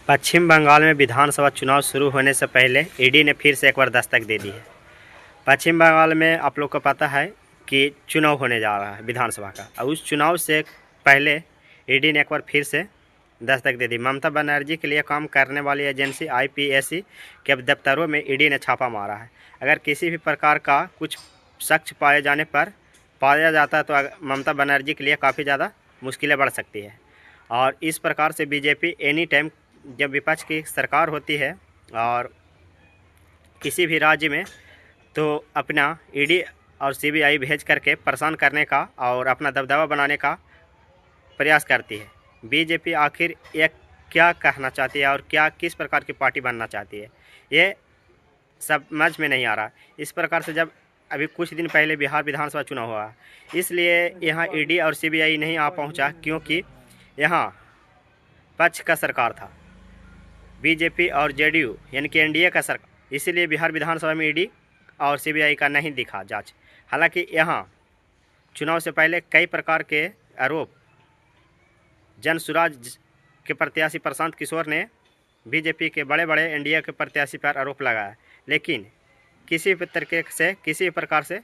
पश्चिम बंगाल में विधानसभा चुनाव शुरू होने से पहले ईडी ने फिर से एक बार दस्तक दे दी है। पश्चिम बंगाल में आप लोग को पता है कि चुनाव होने जा रहा है विधानसभा का, और उस चुनाव से पहले ईडी ने एक बार फिर से दस्तक दे दी। ममता बनर्जी के लिए काम करने वाली एजेंसी आईपीएसी के दफ्तरों में ईडी ने छापा मारा है। अगर किसी भी प्रकार का कुछ शक पाया जाता है तो ममता बनर्जी के लिए काफ़ी ज़्यादा मुश्किलें बढ़ सकती है। और इस प्रकार से बीजेपी एनी टाइम जब विपक्ष की सरकार होती है और किसी भी राज्य में, तो अपना ईडी और सीबीआई भेज करके परेशान करने का और अपना दबदबा बनाने का प्रयास करती है। बीजेपी आखिर ये क्या कहना चाहती है और किस प्रकार की पार्टी बनना चाहती है, ये समझ में नहीं आ रहा। इस प्रकार से जब अभी कुछ दिन पहले बिहार विधानसभा चुनाव हुआ, इसलिए यहाँ ईडी और सीबीआई नहीं आ पहुँचा, क्योंकि यहाँ पक्ष का सरकार था, बीजेपी और जेडीयू यानी कि एनडीए का सरकार। इसीलिए बिहार विधानसभा में ईडी और सीबीआई का नहीं दिखा जांच। हालांकि यहाँ चुनाव से पहले कई प्रकार के आरोप जन सुराज के प्रत्याशी प्रशांत किशोर ने बीजेपी के बड़े बड़े एनडीए के प्रत्याशी पर आरोप लगाया, लेकिन किसी भी प्रकार से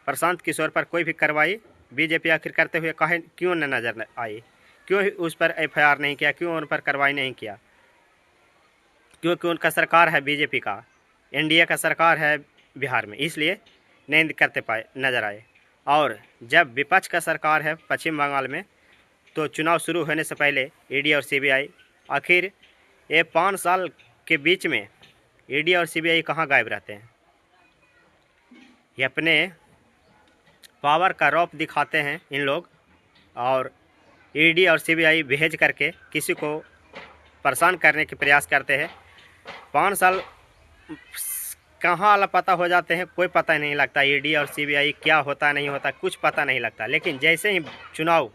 प्रशांत किशोर पर कोई भी कार्रवाई बीजेपी आखिर करते हुए क्यों न नजर आई, क्यों उस पर एफआईआर नहीं किया, क्यों उन पर कार्रवाई नहीं किया? क्योंकि उनका सरकार है, बीजेपी का एनडीए का सरकार है बिहार में, इसलिए नहीं करते पाए नजर आए। और जब विपक्ष का सरकार है पश्चिम बंगाल में, तो चुनाव शुरू होने से पहले ईडी और सीबीआई, आखिर ये 5 साल के बीच में ईडी और सीबीआई कहाँ गायब रहते हैं? ये अपने पावर का रौब दिखाते हैं इन लोग, और ईडी और सीबीआई भेज करके किसी को परेशान करने के प्रयास करते हैं। 5 साल कहाँ लापता हो जाते हैं, कोई पता नहीं लगता। ईडी और सीबीआई क्या होता नहीं होता कुछ पता नहीं लगता, लेकिन जैसे ही चुनाव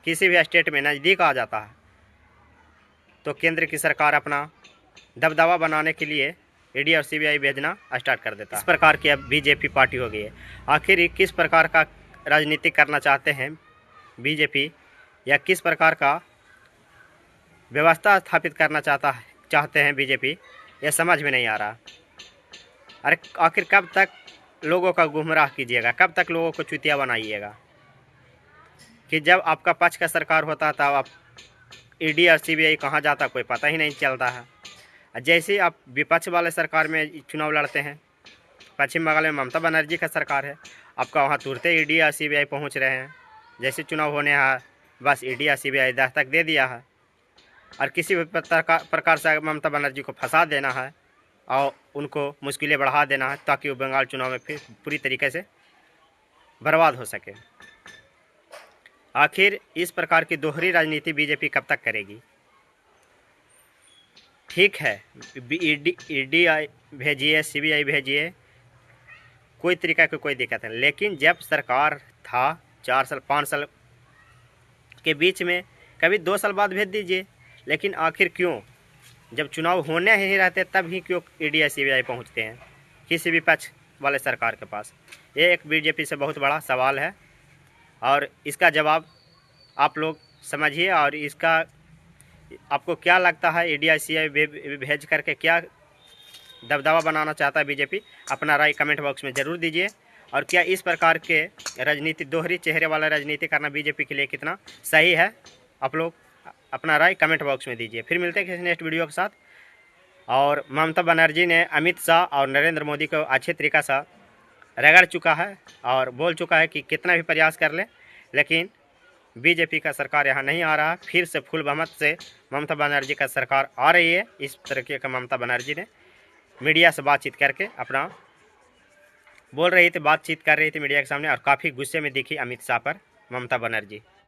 किसी भी स्टेट में नज़दीक आ जाता है, तो केंद्र की सरकार अपना दबदबा बनाने के लिए ईडी और सीबीआई भेजना स्टार्ट कर देता है। इस प्रकार की अब बीजेपी पार्टी हो गई है। आखिर किस प्रकार का राजनीति करना चाहते हैं बीजेपी, या किस प्रकार का व्यवस्था स्थापित करना चाहते हैं बीजेपी, यह समझ में नहीं आ रहा। अरे आखिर कब तक लोगों का गुमराह कीजिएगा, कब तक लोगों को चुतिया बनाइएगा? कि जब आपका पक्ष का सरकार होता तब आप ईडी और सीबीआई कहाँ जाता कोई पता ही नहीं चलता है। जैसे आप विपक्ष वाले सरकार में चुनाव लड़ते हैं, पश्चिम बंगाल में ममता बनर्जी का सरकार है, आपका वहाँ तुरंत ईडी और सीबीआई पहुँच रहे हैं। जैसे चुनाव होने है, बस ईडी और सीबीआई दस्तक दे दिया है, और किसी भी प्रकार से ममता बनर्जी को फंसा देना है और उनको मुश्किलें बढ़ा देना है, ताकि वो बंगाल चुनाव में फिर पूरी तरीके से बर्बाद हो सके। आखिर इस प्रकार की दोहरी राजनीति बीजेपी कब तक करेगी? ठीक है, ईडी भेजिए, सीबीआई भेजिए, कोई तरीका की कोई दिक्कत नहीं, लेकिन जब सरकार था 4 साल 5 साल के बीच में, कभी 2 साल बाद भेज दीजिए। लेकिन आखिर क्यों जब चुनाव होने ही रहते तब ही क्यों ईडी या सीबीआई पहुंचते हैं किसी भी पक्ष वाले सरकार के पास? ये एक बीजेपी से बहुत बड़ा सवाल है, और इसका जवाब आप लोग समझिए। और इसका आपको क्या लगता है, ईडी या सीबीआई भेज करके क्या दबदबा बनाना चाहता है बीजेपी? अपना राय कमेंट बॉक्स में ज़रूर दीजिए। और क्या इस प्रकार के राजनीति, दोहरी चेहरे वाला राजनीति करना बीजेपी के लिए कितना सही है? आप लोग अपना राय कमेंट बॉक्स में दीजिए। फिर मिलते हैं किसी नेक्स्ट वीडियो के साथ। और ममता बनर्जी ने अमित शाह और नरेंद्र मोदी को अच्छे तरीक़ा से रगड़ चुका है और बोल चुका है कि कितना भी प्रयास कर ले, लेकिन बीजेपी का सरकार यहाँ नहीं आ रहा। फिर से फुल बहुमत से ममता बनर्जी का सरकार आ रही है। इस तरीके का ममता बनर्जी ने मीडिया से बातचीत करके अपना बातचीत कर रही थी मीडिया के सामने, और काफ़ी गुस्से में दिखी अमित शाह पर ममता बनर्जी।